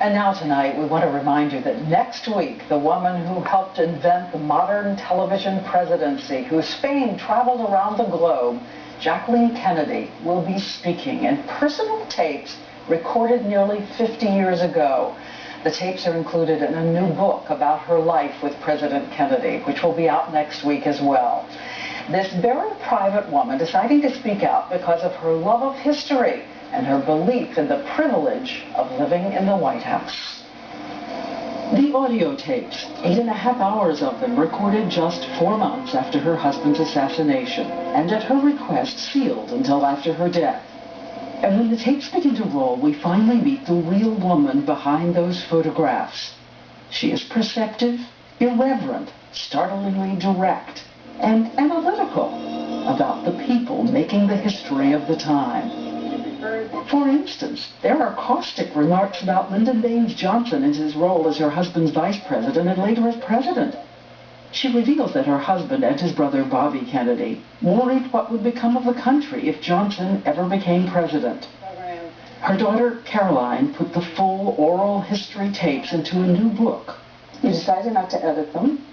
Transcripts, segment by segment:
And now tonight, we want to remind you that next week, the woman who helped invent the modern television presidency, whose fame traveled around the globe, Jacqueline Kennedy, will be speaking in personal tapes recorded nearly 50 years ago. The tapes are included in a new book about her life with President Kennedy, which will be out next week as well. This very private woman deciding to speak out because of her love of history and her belief in the privilege of living in the White House. The audio tapes, 8.5 hours of them, recorded just 4 months after her husband's assassination, and at her request sealed until after her death. And when the tapes begin to roll, we finally meet the real woman behind those photographs. She is perceptive, irreverent, startlingly direct, and analytical about the people making the history of the time. For instance, there are caustic remarks about Lyndon Baines Johnson and his role as her husband's vice president and later as president. She reveals that her husband and his brother Bobby Kennedy worried what would become of the country if Johnson ever became president. Her daughter Caroline put the full oral history tapes into a new book. You decided not to edit them.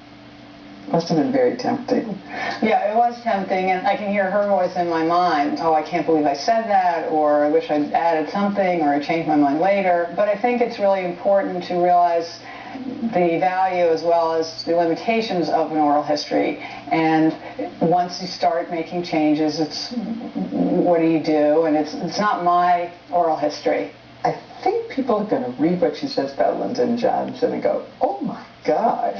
Must have been very tempting. Yeah, it was tempting, and I can hear her voice in my mind. Oh, I can't believe I said that, or I wish I'd added something, or I changed my mind later. But I think it's really important to realize the value as well as the limitations of an oral history. And once you start making changes, it's what do you do? And it's not my oral history. I think people are going to read what she says about Lyndon Johnson and go, oh my God.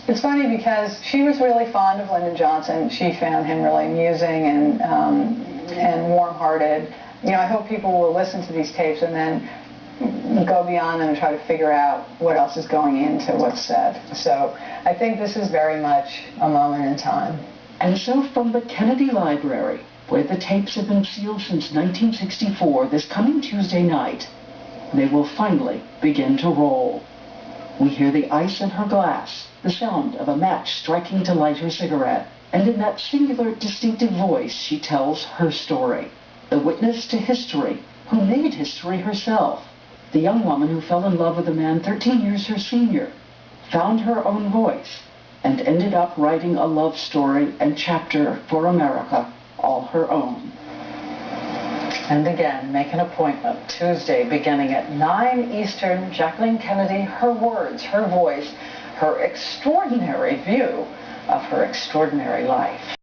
It's funny because she was really fond of Lyndon Johnson. She found him really amusing and warm-hearted. You know, I hope people will listen to these tapes and then go beyond them and try to figure out what else is going into what's said. So I think this is very much a moment in time. And so from the Kennedy Library, where the tapes have been sealed since 1964, this coming Tuesday night, they will finally begin to roll. We hear the ice in her glass, the sound of a match striking to light her cigarette, and in that singular, distinctive voice, she tells her story. The witness to history, who made history herself. The young woman who fell in love with a man 13 years her senior, found her own voice, and ended up writing a love story and chapter for America, all her own. And again, make an appointment Tuesday beginning at 9 Eastern. Jacqueline Kennedy, her words, her voice, her extraordinary view of her extraordinary life.